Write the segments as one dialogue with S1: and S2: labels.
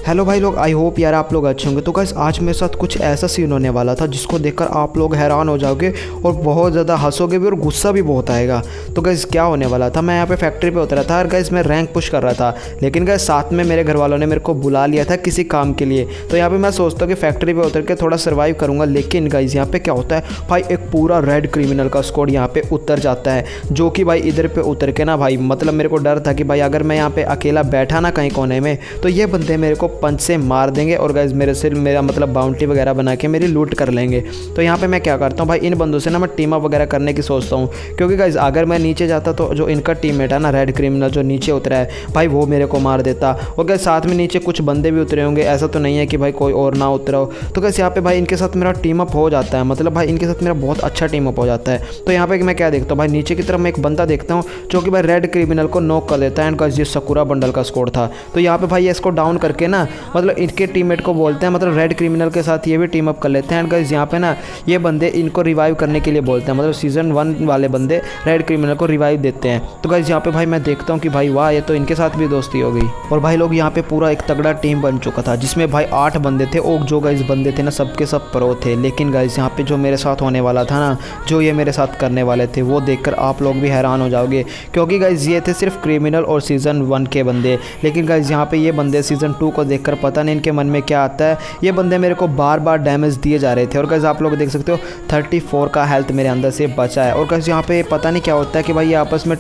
S1: Hello भाई लोग, I hope यार आप लोग अच्छे होंगे। तो गाइस आज मेरे साथ कुछ ऐसा सीन होने वाला था जिसको देखकर आप लोग हैरान हो जाओगे और बहुत ज़्यादा हंसोगे भी और गुस्सा भी बहुत आएगा। तो गाइस क्या होने वाला था, मैं यहाँ पे फैक्ट्री पे उतरा था और गाइस मैं रैंक पुश कर रहा था, लेकिन गाइस साथ में मेरे घर वालों ने मेरे को बुला लिया था किसी काम के लिए। तो यहाँ पर मैं सोचता हूँ कि फैक्ट्री पर उतर के थोड़ा सर्वाइव करूँगा, लेकिन गाइस यहाँ पर क्या होता है भाई, एक पूरा रेड क्रिमिनल का स्क्वाड यहाँ पर उतर जाता है, जो कि भाई इधर पर उतर के ना भाई मतलब मेरे को डर था कि भाई अगर मैं यहाँ पर अकेला बैठा ना कहीं कोने में तो ये बंदे मेरे को पंच से मार देंगे और गाइस मेरे से मेरा मतलब बाउंड्री वगैरह बना के मेरी लूट कर लेंगे। तो यहाँ पे मैं क्या करता हूँ भाई, इन बंदों से ना मैं टीम अप वगैरह करने की सोचता हूँ, क्योंकि गाइस अगर मैं नीचे जाता तो जो इनका टीममेट है ना रेड क्रिमिनल जो नीचे उतरा है भाई वो मेरे को मार देता। और गाइस साथ में नीचे कुछ बंदे भी उतरे होंगे, ऐसा तो नहीं है कि भाई कोई और ना उतरा हो। तो गाइस यहाँ पे भाई इनके साथ मेरा टीम अप हो जाता है, मतलब भाई इनके साथ मेरा बहुत अच्छा टीम अप हो जाता है। तो यहाँ पे मैं क्या देखता हूँ भाई, नीचे की तरफ मैं एक बंदा देखता हूँ जो कि भाई रेड क्रिमिनल को नॉक कर देता है एंड गाइस ये सकुरा बंडल का स्कोर था। तो यहाँ पे भाई इसको डाउन करके ना मतलब इनके टीममेट को बोलते हैं, मतलब रेड क्रिमिनल के साथ ये भी टीम अप कर लेते हैं एंड गाइस यहाँ पे ना ये बंदे इनको रिवाइव करने के लिए बोलते हैं, मतलब सीजन 1 वाले बंदे रेड क्रिमिनल को रिवाइव देते हैं। तो गाइस यहाँ पे भाई मैं देखता हूँ कि भाई वाह, ये तो इनके साथ भी दोस्ती हो गई। और भाई लोग यहाँ पे पूरा एक तगड़ा टीम बन चुका था जिसमें भाई 8 बंदे थे और जो गाइस बंदे थे ना सबके सब प्रो थे। लेकिन गाइस यहाँ पे जो मेरे साथ होने वाला था ना, जो ये मेरे साथ करने वाले थे, वो देखकर आप लोग भी हैरान हो जाओगे, क्योंकि गाइस ये थे सिर्फ क्रिमिनल और सीजन 1 के बंदे। लेकिन गाइस यहाँ पे ये बंदे सीजन 2 को देखकर पता नहीं इनके मन में क्या आता है, ये बंदे मेरे को बार बार डैमेज दिए जा रहे थे। और गाइस आप लोग देख सकते हो 34 का हेल्थ मेरे अंदर से बचा है। और गाइस यहाँ पे पता नहीं क्या होता है कि भाई ये आपस में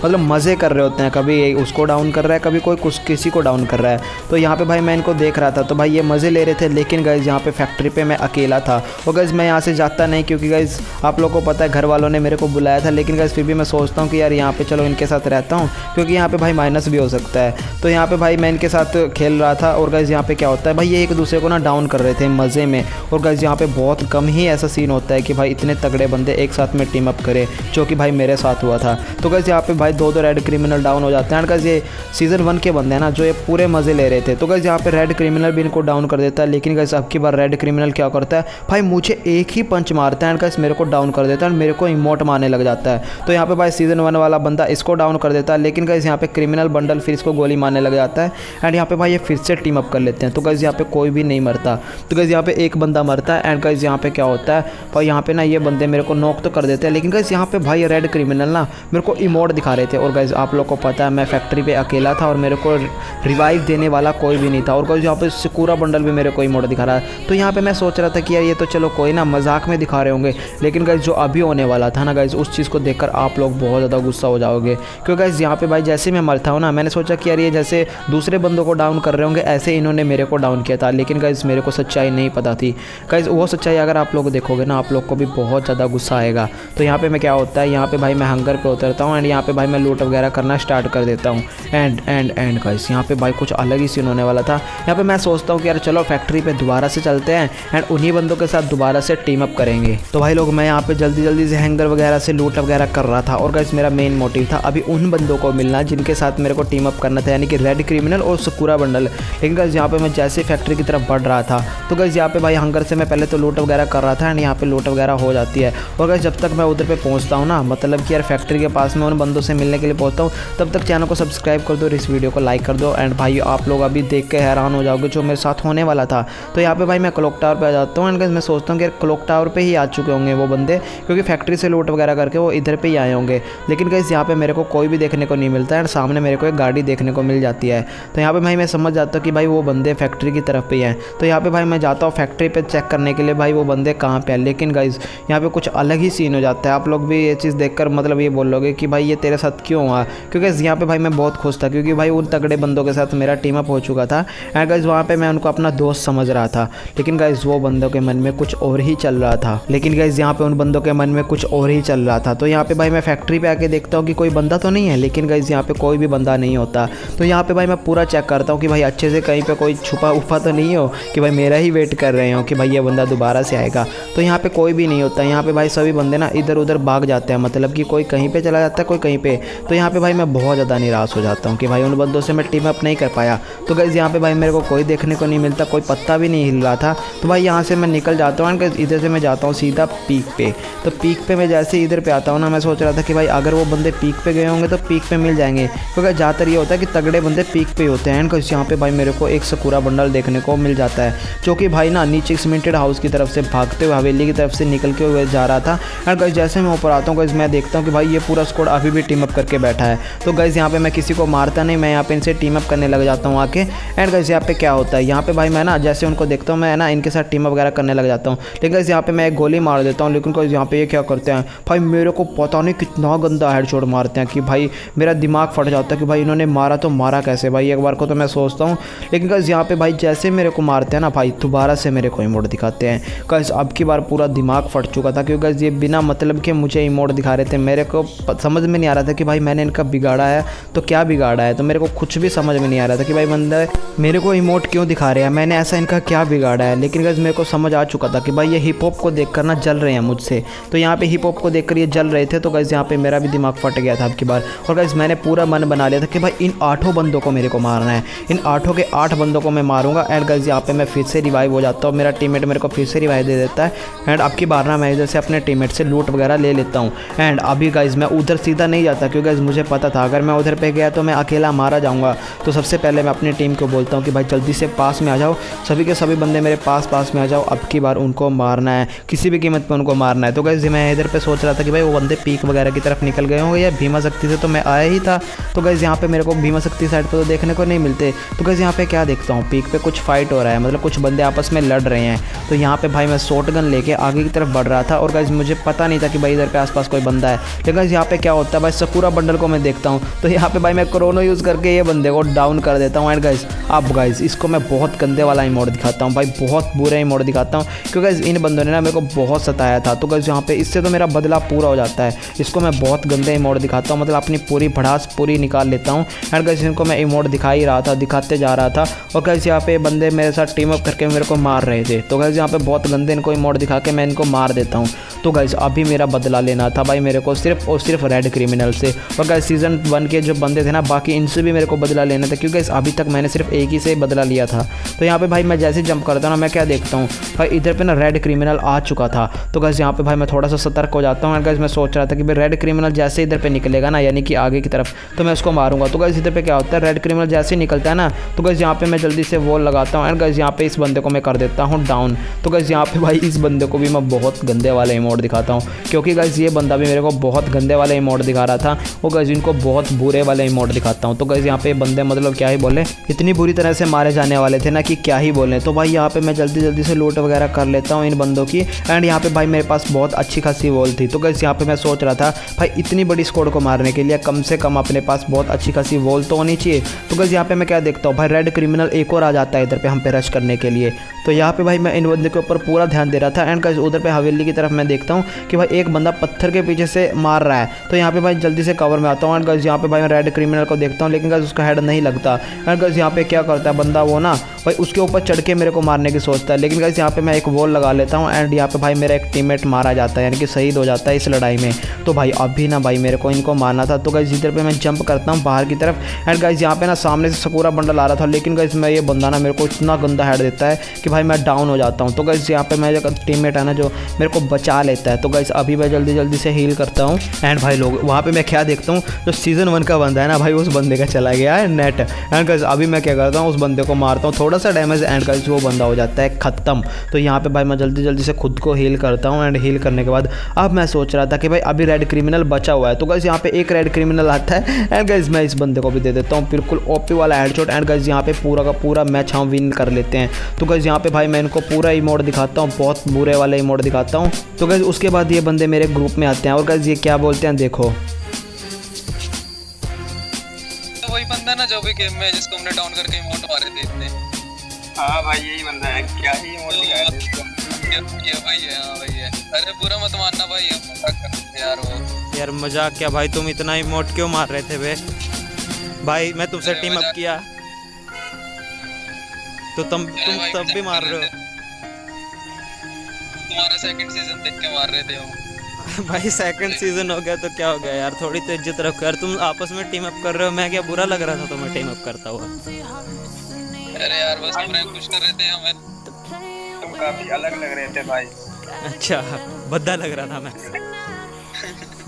S1: मतलब मज़े कर रहे होते हैं, कभी उसको डाउन कर रहा है, कभी कोई किसी को डाउन कर रहा है। तो यहाँ पे भाई मैं इनको देख रहा था, तो भाई ये मज़े ले रहे थे। लेकिन गाइस यहाँ पे फैक्ट्री पे मैं अकेला था और गाइस मैं यहाँ से जाता नहीं, क्योंकि गाइस आप लोग को पता है घर वालों ने मेरे को बुलाया था। लेकिन गाइस फिर भी मैं सोचता हूँ कि यार यहाँ पे चलो इनके साथ रहता हूँ, क्योंकि यहाँ पे भाई माइनस भी हो सकता है। तो यहाँ पे भाई मैं इनके साथ खेल रहा था और गाइस यहाँ पे क्या होता है भाई, ये एक दूसरे को ना डाउन कर रहे थे मज़े में। और गाइस यहाँ पे बहुत कम ही ऐसा सीन होता है कि भाई इतने तगड़े बंदे एक साथ में टीम अप करे, जो कि भाई मेरे साथ हुआ था। तो गाइस यहाँ पे भाई दो रेड क्रिमिनल डाउन हो जाते हैं। गाइस ये सीजन 1 के बंदे हैं ना, जो ये पूरे मज़े ले रहे थे। तो गाइस यहाँ पे रेड क्रिमिनल भी इनको डाउन कर देता है। लेकिन गाइस अब की बार रेड क्रिमिनल क्या करता है भाई, मुझे एक ही पंच मारता है एंड गाइस मेरे को डाउन कर देता है, मेरे को इमोट मारने लग जाता है। तो यहाँ पे भाई सीजन 1 वाला बंदा इसको डाउन कर देता है। लेकिन गाइस यहाँ पे क्रिमिनल बंडल फिर इसको गोली मारने लग जाता है एंड यहाँ पे भाई ये फिर से टीम अप कर लेते हैं। तो गाइस यहाँ पे कोई भी नहीं मरता। तो गाइस यहाँ पे एक बंदा मरता है एंड गाइस यहाँ पे क्या होता है भाई, यहाँ पे ना ये बंदे मेरे को नॉक तो कर देते हैं। लेकिन गाइस यहाँ पे भाई रेड क्रिमिनल ना मेरे को इमोट दिखा रहे थे। और गाइस आप लोग को पता है मैं फैक्ट्री पे अकेला था और मेरे को रिवाइव देने वाला कोई भी नहीं था। और गाइस यहाँ पे सकुरा बंडल भी मेरे को इमोट दिखा रहा है। तो यहाँ पे मैं सोच रहा था कि यार ये तो चलो कोई ना मजाक में दिखा रहे होंगे, लेकिन गाइस जो अभी होने वाला था ना गाइस, उस चीज़ को देखकर आप लोग बहुत ज़्यादा गुस्सा हो जाओगे। क्योंकि गाइस यहाँ पे भाई जैसे मैं मरता हूँ ना, मैंने सोचा कि यार ये जैसे दूसरे बंदों को डाउन कर रहे होंगे ऐसे इन्होंने मेरे को डाउन किया था। लेकिन गाइस मेरे को सच्चाई नहीं पता थी। गाइस वो सच्चाई अगर आप लोग देखोगे ना, आप लोग को भी बहुत ज़्यादा गुस्सा आएगा। तो यहाँ पे मैं क्या होता है, यहाँ पे भाई मैं हंगर पे उतरता हूँ एंड यहाँ पे भाई मैं लूट वगैरह करना स्टार्ट कर देता हूँ। एंड गाइस यहाँ पे भाई कुछ अलग ही सीन होने वाला था। यहाँ पे मैं सोचता हूँ कि यार चलो फैक्ट्री पे दोबारा से चलते हैं एंड उन्हीं बंदों के साथ दोबारा से टीम अप करेंगे। तो भाई लोग मैं यहाँ पे जल्दी से हैंगर वगैरह से लूट वगैरह कर रहा था। और गाइस मेरा मेन मोटिव था अभी उन बंदों को मिलना जिनके साथ मेरे को टीम अप करना था, यानी कि रेड क्रिमिनल और सकुरा बंडल। लेकिन गाइस यहाँ पे मैं जैसे फैक्ट्री की तरफ बढ़ रहा था, तो गाइस यहाँ पे भाई हंगर से मैं पहले तो लूट वगैरह कर रहा था एंड यहाँ पे लूट वगैरह हो जाती है। और गाइस जब तक मैं उधर पे पहुँचता हूँ ना, मतलब कि यार फैक्ट्री के पास में उन बंदों से मिलने के लिए पहुँचता हूँ, तब तक चैनल को सब्सक्राइब कर दो और इस वीडियो को लाइक कर दो। एंड भाई आप लोग अभी देख के हैरान हो जाओगे जो मेरे साथ होने वाला था। तो यहाँ पे भाई मैं क्लॉक टावर पे आ जाता हूँ एंड गाइस मैं सोचता हूँ कि क्लॉक टावर पे ही आ चुके होंगे वो बंदे, क्योंकि फैक्ट्री से लूट वगैरह करके वो इधर पे ही आए होंगे। लेकिन गाइस यहाँ पे मेरे को कोई भी देखने को नहीं मिलता है एंड सामने मेरे को एक गाड़ी देखने को मिल जाती है। तो यहाँ पे भाई मैं समझ जाता हूँ कि भाई वो बंदे फैक्ट्री की तरफ पे ही हैं। तो यहाँ पे भाई मैं जाता हूँ फैक्ट्री पे चेक करने के लिए भाई वो बंदे कहाँ पे हैं। लेकिन गाइस यहाँ पे कुछ अलग ही सीन हो जाता है। आप लोग भी ये चीज़ देखकर मतलब ये बोलोगे कि भाई ये तेरे साथ क्यों हुआ, क्योंकि यहाँ पे भाई मैं बहुत खुश था, क्योंकि भाई उन तगड़े बंदों के साथ मेरा टीम अप हो चुका था एंड गाइस वहाँ पे मैं उनको अपना दोस्त समझ रहा था। लेकिन गाइस वो बंदों के मन में कुछ और ही चल रहा था। लेकिन गाइस यहाँ पे उन बंदों के मन में कुछ और ही चल रहा था। तो यहाँ पे भाई मैं फैक्ट्री पे आके देखता हूँ कि कोई बंदा तो नहीं है, लेकिन गाइस यहाँ पे कोई भी बंदा नहीं होता। तो यहाँ पे भाई मैं पूरा चेक करता हूँ कि भाई अच्छे से कहीं पे कोई छुपा उफा तो नहीं हो कि भाई मेरा ही वेट कर रहे हो कि भाई ये बंदा दोबारा से आएगा। तो यहाँ पे कोई भी नहीं होता। यहाँ पे भाई सभी बंदे ना इधर उधर भाग जाते हैं, मतलब कि कोई कहीं पे चला जाता है, कोई कहीं पे। तो यहाँ पे भाई मैं बहुत ज़्यादा निराश हो जाता हूँ कि भाई उन बंदों से मैं टीम अप नहीं कर पाया। तो गाइस यहाँ पे भाई मेरे को कोई देखने को नहीं मिलता, कोई पत्ता भी नहीं हिल रहा था। तो भाई यहाँ से मैं निकल जाता हूँ एंड इधर से मैं जाता हूँ सीधा पीक पे। तो पीक पे मैं जैसे इधर पे आता हूँ ना, मैं सोच रहा था कि भाई अगर वो बंदे पीक पे गए होंगे तो पीक पे मिल जाएंगे, क्योंकि ज़्यादातर ये होता है कि तगड़े बंदे पीक पे होते हैं। एंड यहाँ पे भाई मेरे मेरे को एक सकूरा बंडल देखने को मिल जाता है, जो कि भाई ना नीचे सीमेंटेड हाउस की तरफ से भागते हुए हवेली की तरफ से निकल के हुए जा रहा था। एंड गाइस जैसे मैं ऊपर आता हूँ गाइस मैं देखता हूँ कि भाई ये पूरा स्क्वाड अभी भी टीम अप करके बैठा है। तो गाइस यहाँ पे मैं किसी को मारता नहीं, मैं यहाँ पे इनसे टीम अप करने लग जाता हूँ आके। एंड गाइस यहाँ पे क्या होता है, यहाँ पे भाई मैं ना जैसे उनको देखता हूँ मैं ना इनके साथ टीम अप वगैरह करने लग जाता हूँ। लेकिन गाइस यहाँ पे मैं एक गोली मार देता हूँ, लेकिन गाइस यहाँ पे ये क्या करते हैं भाई, मेरे को पता नहीं कितना गंदा हेडशॉट मारते हैं कि भाई मेरा दिमाग फट जाता है कि भाई इन्होंने मारा तो मारा कैसे भाई, एक बार को तो मैं सोचता हूँ। लेकिन गाइस यहाँ पे भाई जैसे मेरे को मारते हैं ना भाई, दोबारा से मेरे को इमोट दिखाते हैं। गाइस अब की बार पूरा दिमाग फट चुका था, क्योंकि गाइस ये बिना मतलब के मुझे इमोट दिखा रहे थे। मेरे को समझ में नहीं आ रहा था कि भाई मैंने इनका बिगाड़ा है तो क्या बिगाड़ा है, तो मेरे को कुछ भी समझ में नहीं आ रहा था कि भाई बंदा मेरे को इमोट क्यों दिखा रहे हैं, मैंने ऐसा इनका क्या बिगाड़ा है। लेकिन गाइस मेरे को समझ आ चुका था कि भाई ये हिप हॉप को देख कर ना जल रहे हैं मुझसे, तो यहाँ पे हिप हॉप को देख कर ये जल रहे थे। तो गाइस यहाँ पे मेरा भी दिमाग फट गया था अब की बार, और गाइस मैंने पूरा मन बना लिया था कि भाई इन 8 बंदों को मेरे को मारना है, इन 8 के 8 बंदों को मैं मारूंगा। एंड गाइस यहाँ पे मैं फिर से रिवाइव हो जाता हूँ, मेरा टीममेट मेरे को फिर से रिवाइव दे देता है। एंड अब की बार ना मैं इधर से अपने टीममेट से लूट वगैरह ले लेता हूँ। एंड अभी गाइस मैं उधर सीधा नहीं जाता, क्योंकि गाइस मुझे पता था अगर मैं उधर पे गया तो मैं अकेला मारा जाऊँगा। तो सबसे पहले मैं अपनी टीम को बोलता हूँ कि भाई जल्दी से पास में आ जाओ, सभी के सभी बंदे मेरे पास में आ जाओ, अब की बार उनको मारना है, किसी भी कीमत पर उनको मारना है। तो गाइस मैं इधर पे सोच रहा था कि भाई वो बंदे पीक वगैरह की तरफ निकल गए होंगे या भीमा शक्ति से तो मैं आया ही था। तो गाइस यहाँ पे मेरे को भीमा शक्ति साइड पे तो देखने को नहीं मिलते। तो गाइस यहाँ पे क्या देखता हूँ, पीक पे कुछ फाइट हो रहा है, मतलब कुछ बंदे आपस में लड़ रहे हैं। तो यहाँ पे भाई मैं शॉटगन लेके आगे की तरफ बढ़ रहा था, और गाइस मुझे पता नहीं था कि भाई इधर पे आसपास कोई बंदा है। लेकिन गाइस यहाँ पे क्या होता है भाई, सकूरा बंडल को मैं देखता हूँ, तो यहाँ पे भाई मैं क्रोनो यूज़ करके ये बंदे को डाउन कर देता हूँ। एंड गाइस अब गाइस इसको मैं बहुत गंदे वाला इमोट दिखाता हूँ भाई, बहुत बुरे इमोट दिखाता हूँ, क्योंकि गाइस इन बंदों ने ना मेरे को बहुत सताया था। तो गाइस यहाँ पे इससे तो मेरा बदला पूरा हो जाता है, इसको मैं बहुत गंदे इमोट दिखाता हूँ, मतलब अपनी पूरी भड़ास पूरी निकाल लेता हूँ। एंड गाइस इनको मैं इमोट दिखा ही रहा था, दिखाते जा रहा था, और गाइस यहाँ पे बंदे मेरे साथ टीम अप करके मेरे को मार रहे थे। तो गाइस यहाँ पे बहुत गंदे इनको इमोट दिखा के मैं इनको मार देता हूँ। तो गाइस अभी मेरा बदला लेना था भाई मेरे को सिर्फ और सिर्फ रेड क्रिमिनल से, और गाइस सीज़न 1 के जो बंदे थे ना बाकी इनसे भी मेरे को बदला लेना था, क्योंकि गाइस अभी तक मैंने सिर्फ एक ही से बदला लिया था। तो यहाँ पे भाई मैं जैसे जंप करता हूँ ना, मैं क्या देखता हूँ भाई इधर पे ना रेड क्रिमिनल आ चुका था। तो गाइस यहाँ पे भाई मैं थोड़ा सा सतर्क हो जाता हूँ। एंड गाइस मैं सोच रहा था कि भाई रेड क्रिमिनल जैसे इधर पे निकलेगा ना, यानी कि आगे की तरफ, तो मैं उसको मारूंगा। तो गाइस इधर पे क्या होता है, रेड क्रिमिनल जैसे ही निकलता है ना, तो गाइस यहाँ पे मैं जल्दी से वॉल लगाता हूँ। एंड गाइस यहाँ पे इस बंदे को मैं कर देता हूँ डाउन। तो गाइस यहाँ पे भाई इस बंदे को भी मैं बहुत गंदे वाला इमोट दिखाता हूँ, क्योंकि गाइस ये बंदा भी मेरे को बहुत गंदे वाला इमोट दिखा रहा था, वो गाइस इनको बहुत बुरे वाले इमोट दिखाता हूँ। तो गाइस यहाँ पे बंदे मतलब क्या ही बोले, इतनी बुरी तरह से मारे जाने वाले थे ना कि क्या ही बोले। तो भाई यहाँ पे मैं जल्दी से लूट वगैरह कर लेता हूँ इन बंदों की। एंड यहाँ पे भाई मेरे पास बहुत अच्छी खासी वॉल थी। तो गाइस यहाँ पे मैं सोच रहा था भाई इतनी बड़ी स्क्वाड को मारने के लिए कम से कम अपने पास बहुत अच्छी खासी वॉल तो होनी चाहिए। तो गाइस यहाँ पे मैं क्या देखता हूँ भाई, रेड क्रिमिनल एक और आ जाता है इधर पे हम पे रश करने के लिए। तो यहाँ पे भाई मैं इन बंदे के ऊपर पूरा ध्यान दे रहा था। एंड गाइस उधर पे हवेली की तरफ मैं देखता हूँ कि भाई एक बंदा पत्थर के पीछे से मार रहा है। तो यहाँ पे भाई जल्दी से कवर में आता हूँ। एंड गाइस यहाँ पे भाई मैं रेड क्रिमिनल को देखता हूँ, लेकिन गाइस उसका हेड नहीं लगता। एंड गाइस यहाँ पे क्या करता है बंदा, वो ना भाई उसके ऊपर चढ़ के मेरे को मारने की सोचता है। लेकिन गाइस यहाँ पे मैं एक वॉल लगा लेता हूँ। एंड यहाँ पे भाई मेरा एक टीममेट मारा जाता है, यानी कि शहीद हो जाता है इस लड़ाई में। तो भाई अभी ना भाई मेरे को इनको मारना था। तो गाइस इधर पे मैं जंप करता हूँ बाहर की तरफ। एंड गाइस यहाँ पे ना सामने से सकूरा बंडल आ रहा था, लेकिन गाइस मैं ये बंदा ना मेरे को इतना गंदा हेड देता है कि भाई मैं डाउन हो जाता हूँ। तो गाइस यहाँ पे मैं जो टीममेट है ना जो मेरे को बचा लेता है। तो गाइस अभी मैं जल्दी से हील करता हूँ। एंड भाई लोग वहाँ पे मैं क्या देखता हूँ, जो सीज़न 1 का बंदा है ना भाई, उस बंदे का चला गया है नेट। एंड गाइस अभी मैं क्या करता हूँ, उस बंदे को मारता हूँ, थोड़ा सा डैमेज। एंड गाइस वो बंदा हो जाता है ख़त्म। तो यहाँ पे भाई मैं जल्दी से खुद को हील करता हूँ। एंड हील करने के बाद अब मैं सोच रहा था कि भाई अभी रेड क्रिमिनल बचा हुआ है। तो गाइस यहाँ पे एक रेड क्रिमिनल आता है। एंड गाइस मैं इस बंदे को भी दे देता हूँ बिल्कुल ओपी वाला हेडशॉट। एंड गाइस यहाँ पे पूरा का पूरा मैच हम विन कर लेते हैं। तो गाइस यहाँ पे भाई मैं इनको पूरा इमोट दिखाता हूँ, बहुत बुरे वाले इमोट दिखाता हूँ। तो गाइस उसके बाद ये बंदे मेरे ग्रुप में आते हैं, और गाइस ये क्या बोलते हैं देखो।
S2: तो वही बंदा ना जो भी गेम में जिसको हमने डाउन करके इमोट मारे थे इतने।
S3: हाँ भाई यही बंदा है, क्या ही इमोट दिखाया था इसको।
S2: ये भाई है, हाँ भाई है। अरे बुरा मत मानना भाई, हम मजाक कर रहे थे यार। वो
S4: यार मजाक क्या भाई, तुम इतना इमोट क्यों मार रहे थे बे भाई? मैं तुमसे टीम अप किया तो तुम तब भी मार रहे हो।
S2: तुम्हारा सेकंड सीजन देख के मार रहे थे हम।
S4: भाई सेकंड सीजन हो गया तो क्या हो गया यार, थोड़ी तो इज्जत रखो यार। तुम आपस में टीम अप कर रहे हो, मैं क्या बुरा लग रहा था तुम्हें टीम अप करता हुआ?
S2: अरे यार बस हम रैंक पुश कर रहे थे हमें।
S3: तुम काफी अलग लग रहे थे भाई।
S4: अच्छा, भद्दा लग रहा था मैं।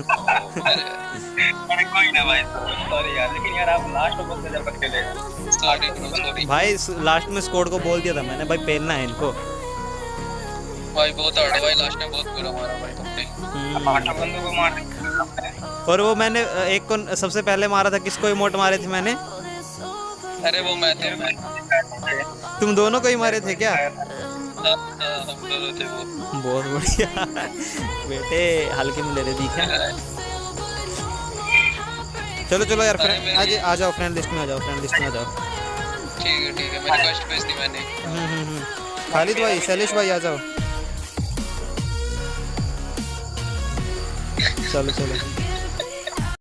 S3: अरे कोई ना भाई, सॉरी यार, लेकिन यार आप लास्ट में बंदे जब तक खेले
S2: सॉरी ब्रो सॉरी
S4: भाई लास्ट में स्क्वाड को बोल दिया था मैंने, भाई पेलना है इनको।
S2: भाई बहुत हार्ड है भाई, लास्ट में बहुत बुरा मारा भाई तुमने।
S3: 8 बंदों को मार दिया।
S4: और वो मैंने एक को सबसे पहले मारा था, किसको इमोट मारे थे मैंने?
S2: अरे वो मैं थे मैं
S4: तुम दोनों को ही मारे थे क्या?
S2: हम दोनों थे वो।
S4: बहुत बढ़िया बेटे, हल्के में ले रहे दिखा। चलो चलो यार, फ्रेंड आज आ जाओ, फ्रेंड लिस्ट में आ जाओ, फ्रेंड लिस्ट में आ जाओ।
S2: ठीक है मेरी रिक्वेस्ट भेज दी मैंने।
S4: खालिद भाई, शैलेश भाई आ जाओ। चलो चलो